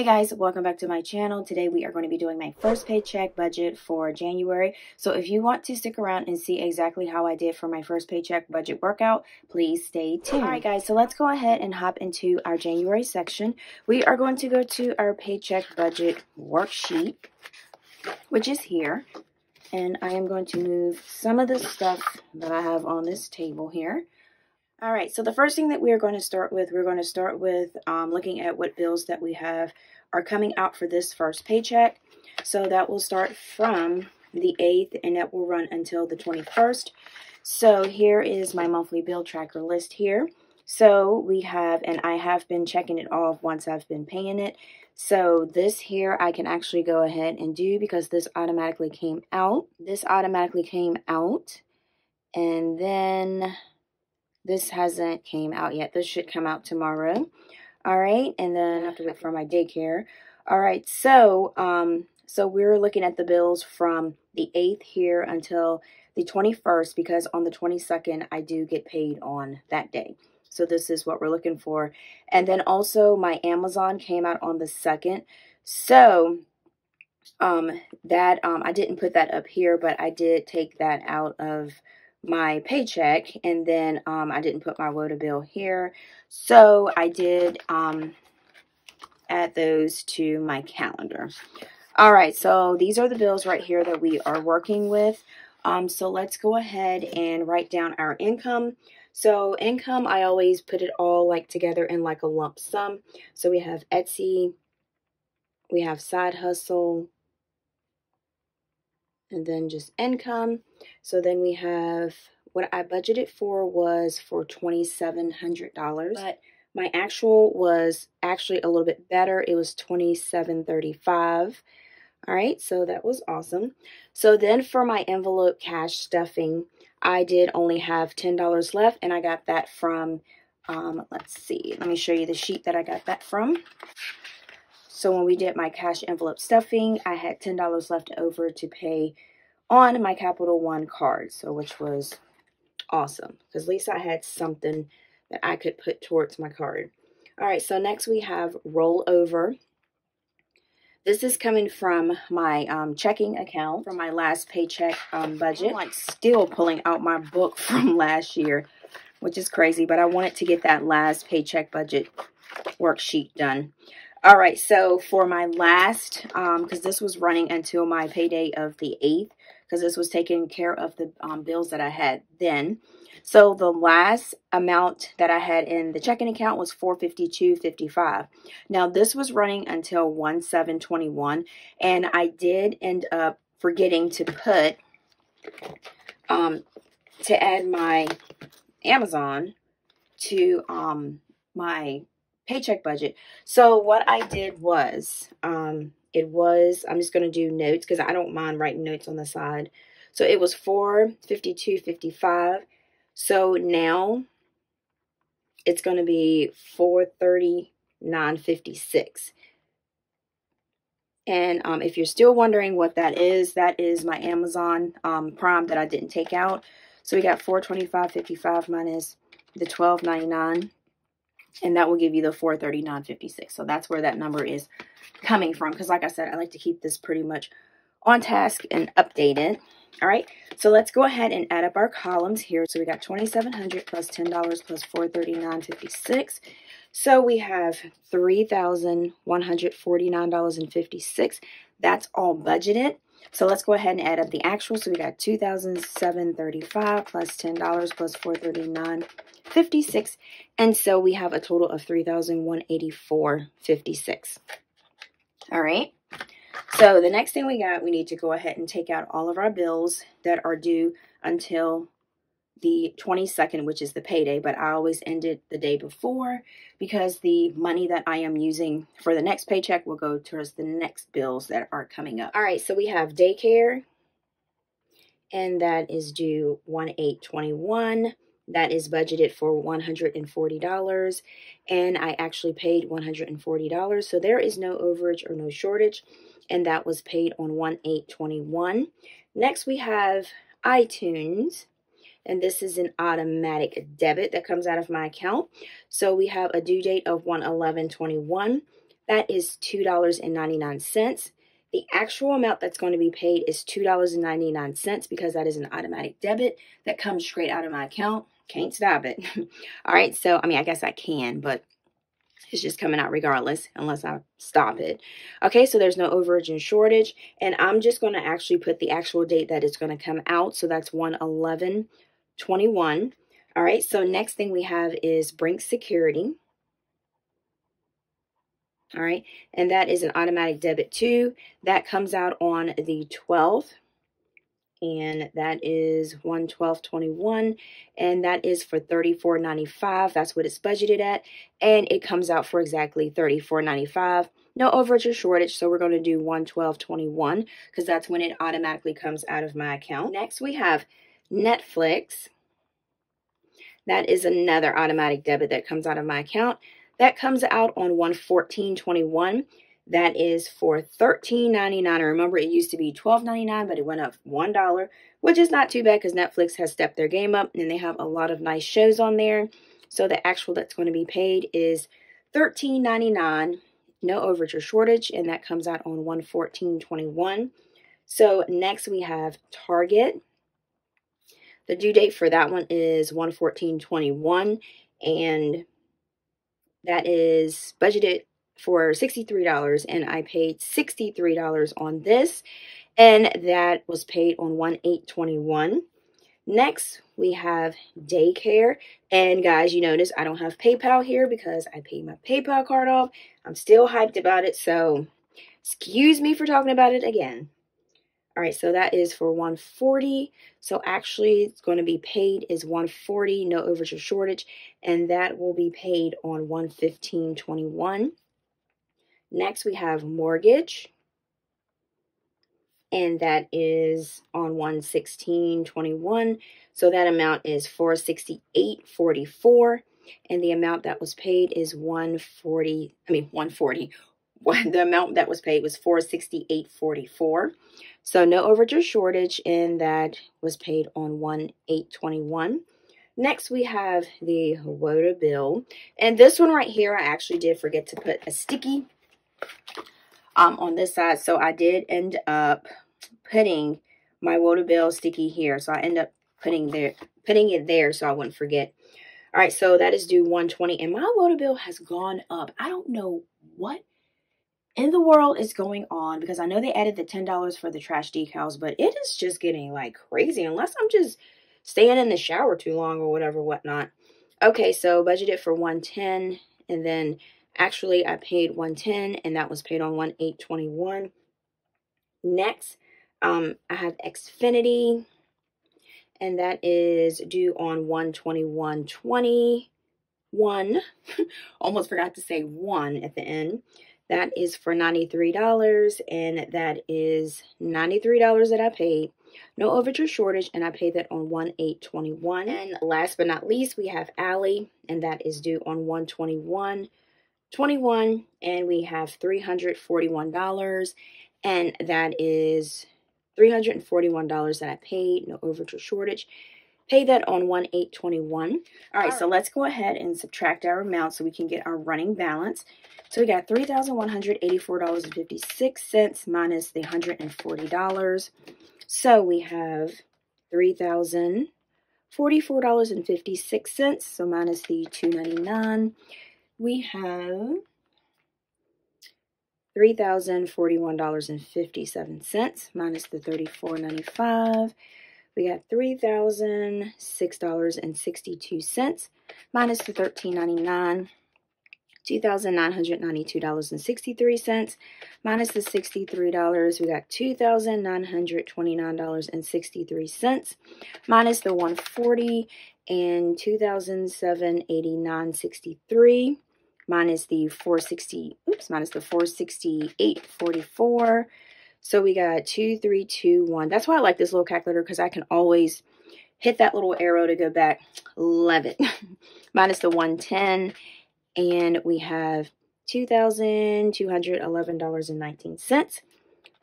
Hey guys, welcome back to my channel. Today we are going to be doing my first paycheck budget for January. So if you want to stick around and see exactly how I did for my first paycheck budget workout, please stay tuned. Alright guys, so let's go ahead and hop into our January section. We are going to go to our paycheck budget worksheet, which is here. And I am going to move some of the stuff that I have on this table here. All right, so the first thing that we're going to start with looking at what bills that we have are coming out for this first paycheck. So that will start from the 8th and that will run until the 21st. So here is my monthly bill tracker list here. So we have, and I have been checking it off once I've been paying it. So this here I can actually go ahead and do because this automatically came out. This automatically came out, and then this hasn't came out yet. This should come out tomorrow. All right, and then I have to wait for my daycare. All right, so so we're looking at the bills from the 8th here until the 21st because on the 22nd I do get paid on that day. So this is what we're looking for. And then also my Amazon came out on the 2nd. So I didn't put that up here, but I did take that out of my paycheck, and then I didn't put my Rota Bill here, so I did add those to my calendar. All right, so these are the bills right here that we are working with. So let's go ahead and write down our income. So income, I always put it all like together in like a lump sum. So we have Etsy, we have side hustle, and then just income. So then we have what I budgeted for was for $2,700, but my actual was actually a little bit better. It was $2,735. All right, so that was awesome. So then for my envelope cash stuffing, I did only have $10 left, and I got that from, let's see, let me show you the sheet that I got that from. So when we did my cash envelope stuffing, I had $10 left over to pay on my Capital One card, so which was awesome because at least I had something that I could put towards my card. All right, so next we have rollover. This is coming from my checking account from my last paycheck budget. I'm like still pulling out my book from last year, which is crazy, but I wanted to get that last paycheck budget worksheet done. All right, so for my last, because this was running until my payday of the 8th, because this was taking care of the bills that I had then. So the last amount that I had in the checking account was $452.55. Now this was running until 1/7/21, and I did end up forgetting to put to add my Amazon to my paycheck budget. So what I did was I'm just going to do notes because I don't mind writing notes on the side. So it was $452.55. So now it's going to be $439.56. And if you're still wondering what that is my Amazon Prime that I didn't take out. So we got $425.55 minus the $12.99. And that will give you the $439.56. So that's where that number is coming from. Because like I said, I like to keep this pretty much on task and updated. All right. So let's go ahead and add up our columns here. So we got $2,700 plus $10 plus $439.56. So we have $3,149.56. That's all budgeted. So let's go ahead and add up the actual. So we got $2,735 plus $10 plus $439.56. And so we have a total of $3,184.56. All right. So the next thing we need to go ahead and take out all of our bills that are due until the 22nd, which is the payday, but I always end it the day before because the money that I am using for the next paycheck will go towards the next bills that are coming up. All right, so we have daycare, and that is due 1/8/21. That is budgeted for $140, and I actually paid $140, so there is no overage or no shortage, and that was paid on 1/8/21. Next, we have iTunes, and this is an automatic debit that comes out of my account. So we have a due date of 1/11/21. that is $2.99. The actual amount that's going to be paid is $2.99 because that is an automatic debit that comes straight out of my account. Can't stop it. All right, so I mean, I guess I can, but it's just coming out regardless unless I stop it. Okay, so there's no overage and shortage, and I'm just going to actually put the actual date that it's going to come out. So that's 1/11/21. All right, so next thing we have is Brink Security. All right, and that is an automatic debit too. That comes out on the 12th, and that is 1/12/21, and that is for $34.95. That's what it's budgeted at, and it comes out for exactly $34.95. No overage or shortage, so we're going to do 1/12/21 because that's when it automatically comes out of my account. Next, we have Netflix. That is another automatic debit that comes out of my account. That comes out on 1/14/21. That is for $13.99. Remember, it used to be $12.99, but it went up $1, which is not too bad because Netflix has stepped their game up and they have a lot of nice shows on there. So the actual that's going to be paid is $13.99, no overage or shortage, and that comes out on 1/14/21. So next we have Target. The due date for that one is 1/14/21, and that is budgeted for $63, and I paid $63 on this, and that was paid on 1/8/21. Next, we have Daycare, and guys, you notice I don't have PayPal here because I paid my PayPal card off. I'm still hyped about it, so excuse me for talking about it again. All right, so that is for $140. So actually, it's going to be paid is $140, no overage or shortage, and that will be paid on 1/15/21. Next, we have mortgage, and that is on 1/16/21. So that amount is $468.44, and the amount that was paid is $140. The amount that was paid was $468.44. So no overage or shortage, and that was paid on 1/8/21. Next, we have the Rota Bill, and this one right here, I actually did forget to put a sticky on this side, so I did end up putting my Rota Bill sticky here. So I end up putting it there so I wouldn't forget. All right, so that is due 1/20, and my Rota Bill has gone up. I don't know what in the world is going on because I know they added the $10 for the trash decals, but it is just getting like crazy unless I'm just staying in the shower too long or whatnot. Okay, so budgeted for 110, and then actually I paid 110, and that was paid on 1/8/21. Next, I have Xfinity, and that is due on 1/21/21. Almost forgot to say 1 at the end. That is for $93, and that is $93 that I paid. No overage or shortage, and I paid that on 1/8/21. And last but not least, we have Ally, and that is due on 1/21/21, and we have $341, and that is $341 that I paid, no overage or shortage. Pay that on 1/8/21. All right, so let's go ahead and subtract our amount so we can get our running balance. So we got $3,184.56 minus the $140. So we have $3,044.56. So minus the $299, we have $3,041.57 minus the $34.95. We got $3,006.62 minus the $13.99. $2,992.63 minus the $63. We got $2,929.63 minus the $140, and $2,789.63 minus the $468.44. So we got 2,321. That's why I like this little calculator, because I can always hit that little arrow to go back. Love it. Minus the 110. And we have $2,211.19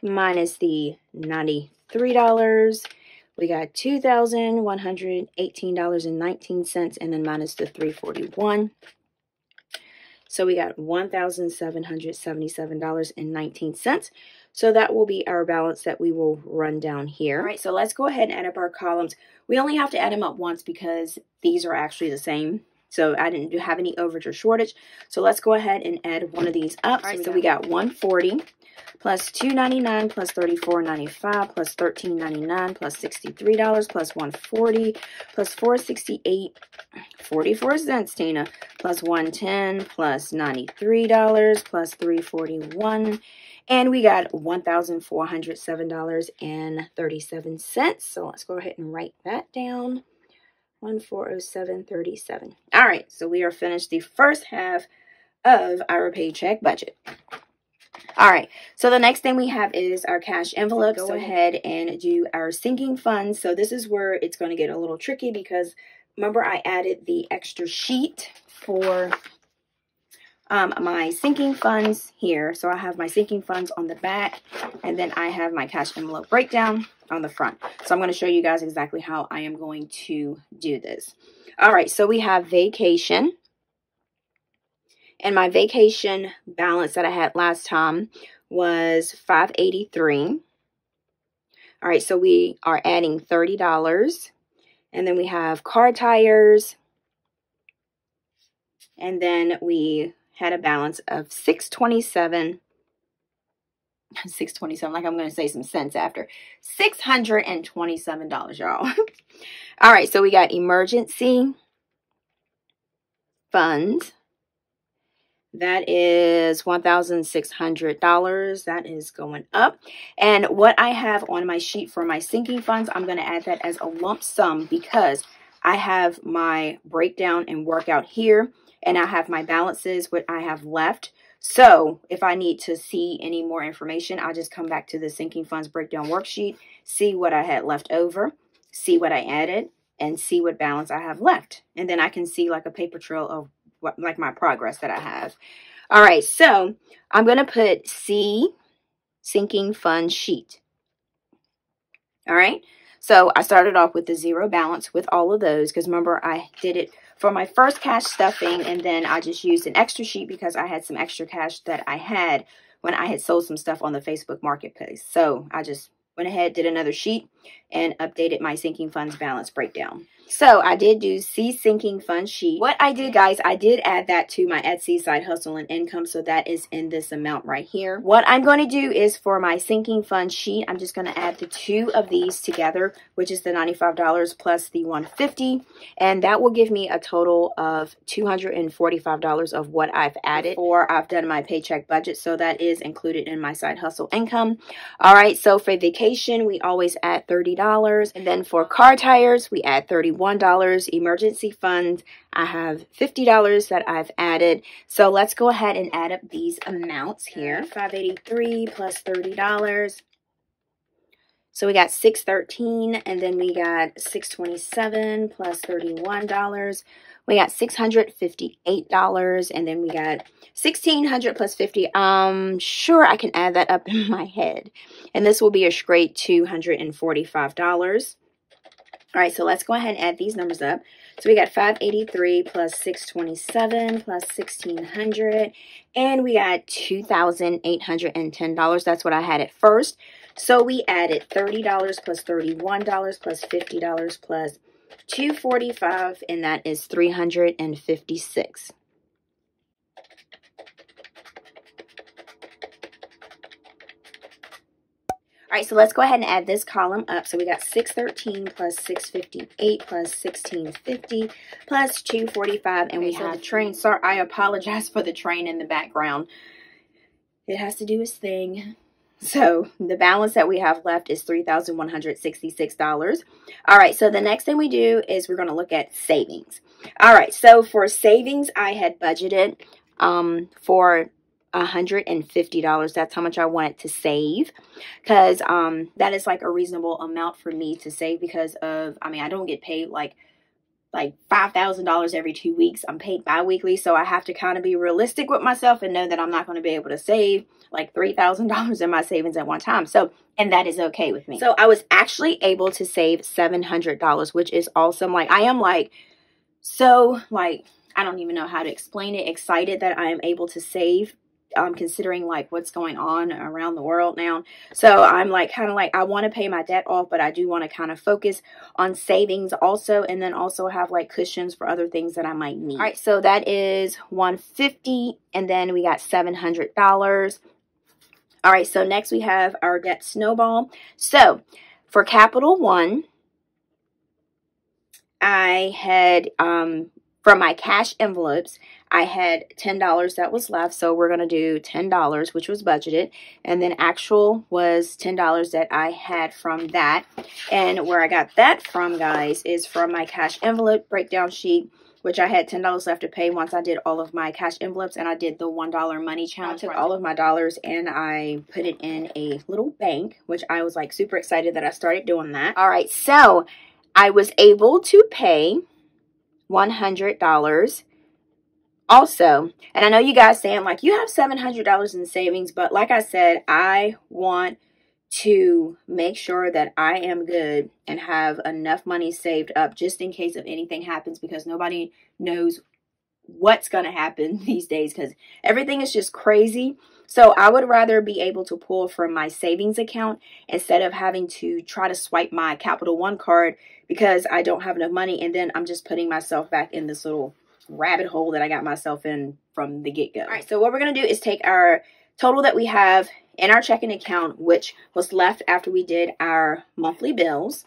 minus the $93. We got $2,118.19, and then minus the $341. So we got $1,777.19. So that will be our balance that we will run down here. All right, so let's go ahead and add up our columns. We only have to add them up once because these are actually the same. So I didn't have any overage or shortage. So let's go ahead and add one of these up. All right, so we got 140 plus $2.99 plus $34.95 plus $13.99 plus $63 plus $140 plus $468.44 Tina, plus $110 plus $93 plus $341, and we got $1,407.37. So let's go ahead and write that down. 1,407.37. All right, so we are finished the first half of our paycheck budget. All right, so the next thing we have is our cash envelope. Go ahead and do our sinking funds. So this is where it's going to get a little tricky because remember I added the extra sheet for my sinking funds here. So I have my sinking funds on the back, and then I have my cash envelope breakdown on the front. So I'm going to show you guys exactly how I am going to do this. All right, so we have vacation. And my vacation balance that I had last time was $583. All right, so we are adding $30. And then we have car tires. And then we had a balance of $627. $627, like I'm going to say some cents after. $627, y'all. All right, so we got emergency funds. That is $1,600. That is going up. And what I have on my sheet for my sinking funds, I'm going to add that as a lump sum because I have my breakdown and workout here, and I have my balances, what I have left. So if I need to see any more information, I'll just come back to the sinking funds breakdown worksheet, see what I had left over, see what I added, and see what balance I have left. And then I can see like a paper trail of like my progress that I have. All right, so I'm going to put C, sinking fund sheet. All right, so I started off with the zero balance with all of those because remember I did it for my first cash stuffing, and then I just used an extra sheet because I had some extra cash that I had when I had sold some stuff on the Facebook marketplace. So I just went ahead, did another sheet, and updated my sinking funds balance breakdown. So I did do C sinking fund sheet. What I did, guys, I did add that to my Etsy side hustle and income. So that is in this amount right here. What I'm going to do is for my sinking fund sheet, I'm just going to add the two of these together, which is the $95 plus the $150. And that will give me a total of $245 of what I've added before I've done my paycheck budget. So that is included in my side hustle income. All right. So for vacation, we always add $30. And then for car tires, we add $31. Emergency funds, I have $50 that I've added. So let's go ahead and add up these amounts here. $583 plus $30. So we got $613, and then we got $627 plus $31. We got $658, and then we got $1,600 plus $50. Sure, I can add that up in my head. And this will be a straight $245. All right, so let's go ahead and add these numbers up. So we got 583 plus 627 plus 1,600, and we got $2,810. That's what I had at first. So we added $30 plus $31 plus $50 plus $245, and that is $356. All right, so let's go ahead and add this column up. So we got 613 plus 658 plus 1650 plus 245, and we have the train. Sorry, I apologize for the train in the background. It has to do its thing. So the balance that we have left is $3,166. All right, so the next thing we do is we're going to look at savings. All right, so for savings, I had budgeted for $150. That's how much I wanted to save, because that is like a reasonable amount for me to save because of, I mean, I don't get paid like $5,000 every 2 weeks. I'm paid bi-weekly, so I have to kind of be realistic with myself and know that I'm not going to be able to save like $3,000 in my savings at one time. So, and that is okay with me. So I was actually able to save $700, which is awesome. Like, I am like so, like, I don't even know how to explain it. Excited that I am able to save, considering like what's going on around the world now. So I'm like kind of like, I want to pay my debt off, but I do want to kind of focus on savings also, and then also have like cushions for other things that I might need. All right, so that is $150, and then we got $700. All right, so next we have our debt snowball. So for Capital One, I had from my cash envelopes, I had $10 that was left, so we're going to do $10, which was budgeted, and then actual was $10 that I had from that. And where I got that from, guys, is from my cash envelope breakdown sheet, which I had $10 left to pay once I did all of my cash envelopes, and I did the $1 money challenge. I took all of my dollars and I put it in a little bank, which I was like super excited that I started doing that. All right, so I was able to pay $100 also. And I know you guys saying like, you have $700 in savings, but like I said, I want to make sure that I am good and have enough money saved up just in case if anything happens, because nobody knows what's going to happen these days because everything is just crazy. So I would rather be able to pull from my savings account instead of having to try to swipe my Capital One card because I don't have enough money, and then I'm just putting myself back in this little rabbit hole that I got myself in from the get-go. All right, so what we're going to do is take our total that we have in our checking account, which was left after we did our monthly bills.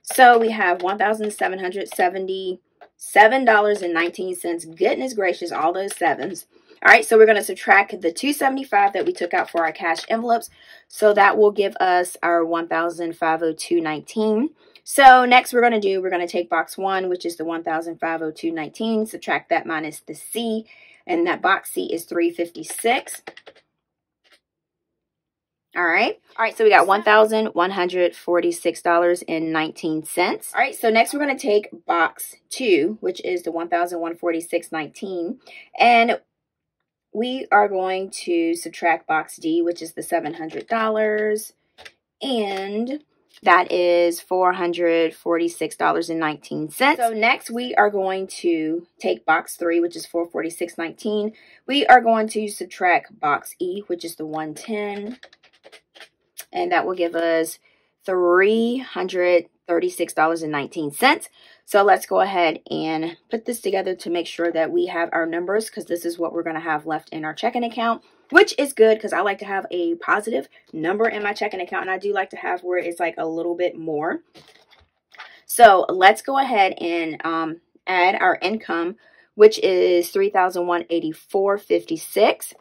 So we have $1,777.19. Goodness gracious, all those sevens. All right, so we're going to subtract the $275 that we took out for our cash envelopes. So that will give us our $1,502.19. So next we're going to take box 1, which is the $1,502.19, subtract that minus the C, and that box C is $356. All right, so we got $1,146.19. All right, so next we're going to take box 2, which is the $1,146.19, and we are going to subtract box D, which is the $700, and that is $446.19. So next we are going to take box 3, which is $446.19. We are going to subtract box E, which is the $110, and that will give us $336.19. So let's go ahead and put this together to make sure that we have our numbers, because this is what we're going to have left in our checking account, which is good because I like to have a positive number in my checking account, and I do like to have where it's like a little bit more. So let's go ahead and add our income, which is $3,184.56.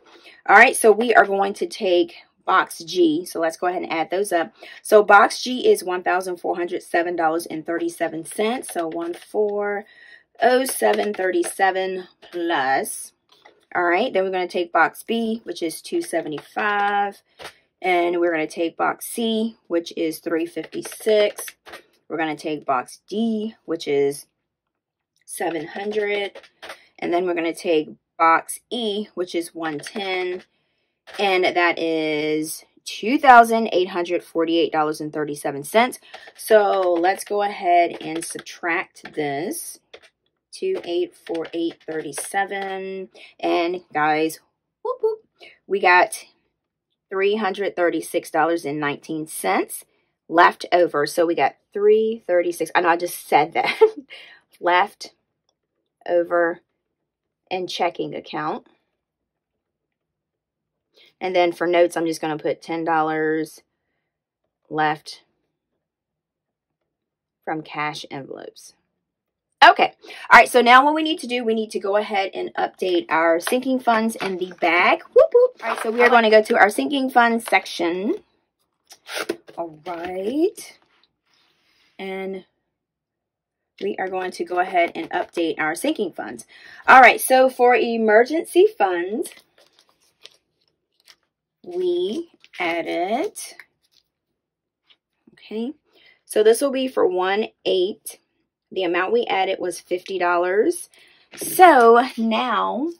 All right, so we are going to take box G. So let's go ahead and add those up. So box G is $1,407.37. So 1,407.37 plus. All right, then we're going to take box B, which is $275. And we're going to take box C, which is $356. We're going to take box D, which is $700. And then we're going to take box E, which is $110. And that is $2,848.37. So let's go ahead and subtract this. 2,848.37. And guys, whoop, whoop, we got $336.19 left over. So we got $336. I know I just said that. Left over in checking account. And then for notes, I'm just going to put $10 left from cash envelopes. Okay. All right. So now what we need to do, we need to go ahead and update our sinking funds in the bag. Whoop, whoop. All right. So we are going to go to our sinking funds section. All right. And we are going to go ahead and update our sinking funds. All right. So for emergency funds, we added, okay, so this will be for 1/8. The amount we added was $50. So now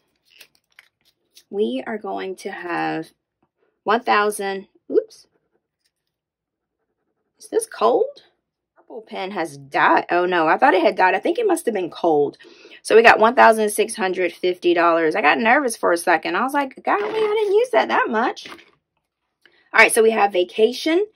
we are going to have 1,000. Oops. Is this cold? purple pen has died. Oh no, I thought it had died. I think it must have been cold. So we got $1,650. I got nervous for a second. I was like, golly, I didn't use that much. All right, so we have vacation.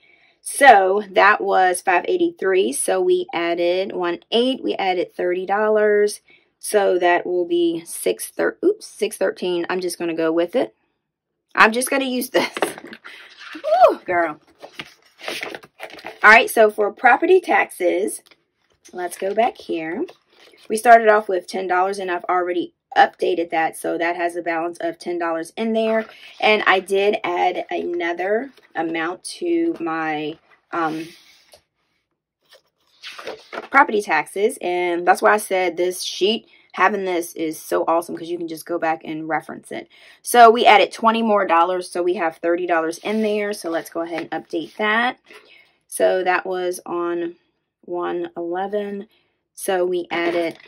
So that was $583. So we added $1,800. We added $30. So that will be $613. I'm just going to go with it. I'm just going to use this. Woo, girl. All right, so for property taxes, let's go back here. We started off with $10, and I've already updated that, so that has a balance of $10 in there. And I did add another amount to my property taxes, and that's why I said this sheet, having this is so awesome because you can just go back and reference it. So we added $20 more, so we have $30 in there. So let's go ahead and update that. So that was on 1/11. So we added,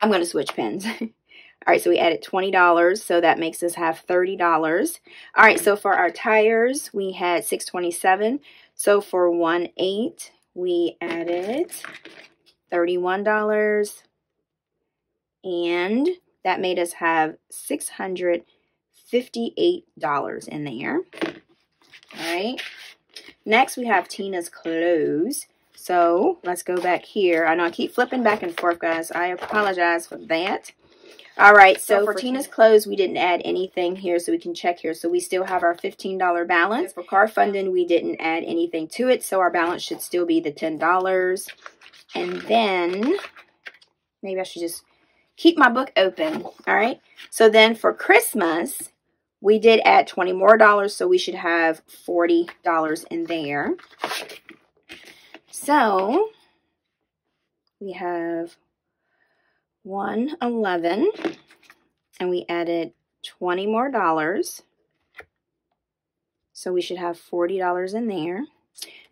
I'm going to switch pens. All right, so we added $20, so that makes us have $30. All right, so for our tires, we had $627. So for 1/8, we added $31. And that made us have $658 in there. All right. Next, we have Tina's clothes. So let's go back here. I know I keep flipping back and forth, guys. I apologize for that. All right, so for Tina's clothes, we didn't add anything here, so we can check here. So we still have our $15 balance. For car funding, we didn't add anything to it, so our balance should still be the $10. And then, maybe I should just keep my book open. All right, so then for Christmas, we did add $20 more, so we should have $40 in there. So we have 1/11, and we added $20 more, so we should have $40 in there.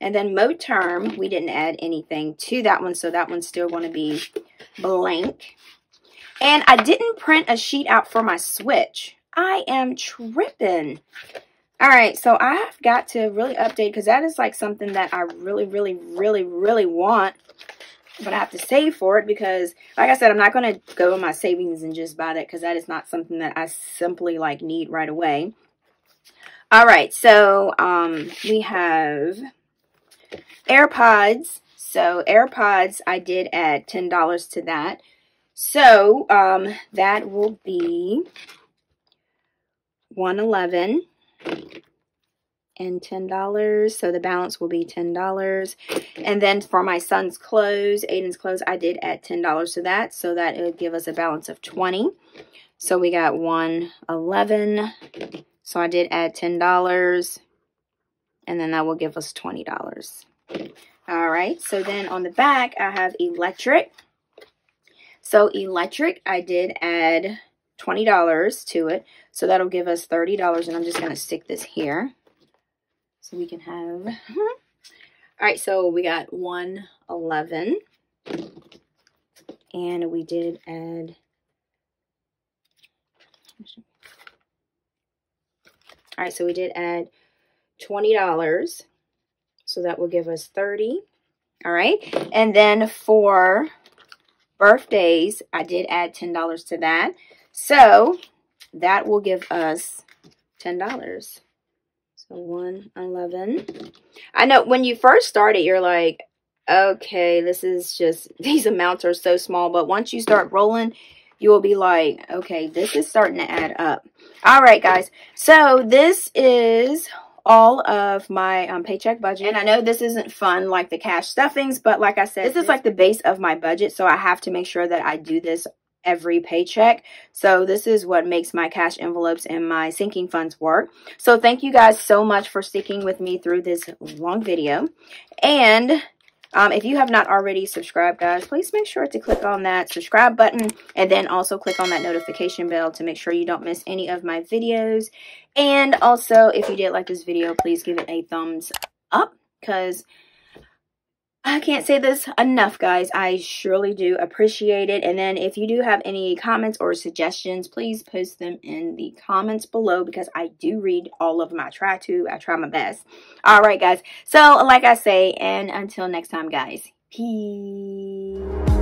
And then mode term, we didn't add anything to that one, so that one's still going to be blank. And I didn't print a sheet out for my switch. I am tripping. All right, so I have got to really update, because that is like something that I really want. But I have to save for it, because like I said, I'm not going to go in my savings and just buy that, because that is not something that I simply like need right away. All right, so we have AirPods. So AirPods, I did add $10 to that. So that will be 1/11 and $10. So the balance will be $10. And then for my son's clothes, Aiden's clothes, I did add $10 to that, so that it would give us a balance of $20. So we got 1/11. So I did add $10, and then that will give us $20. All right, so then on the back, I have electric. So electric, I did add $20 to it, so that'll give us $30, and I'm just going to stick this here so we can have. All right, so we got 1/11, and we did add. All right, so we did add $20, so that will give us $30. All right, and then for birthdays, I did add $10 to that, so that will give us $10. So 1/11. I know when you first start it, you're like, okay, this is just, these amounts are so small, but once you start rolling, you will be like, okay, this is starting to add up. All right, guys, so this is all of my paycheck budget. And I know this isn't fun like the cash stuffings, but like I said, this is like the base of my budget, so I have to make sure that I do this every paycheck. So this is what makes my cash envelopes and my sinking funds work. So thank you guys so much for sticking with me through this long video. And if you have not already subscribed, guys, please make sure to click on that subscribe button, and then also click on that notification bell to make sure you don't miss any of my videos. And also, if you did like this video, please give it a thumbs up, because I can't say this enough, guys. I surely do appreciate it. And then if you do have any comments or suggestions, please post them in the comments below, because I do read all of them. I try my best. All right, guys. So like I say, and until next time, guys, peace.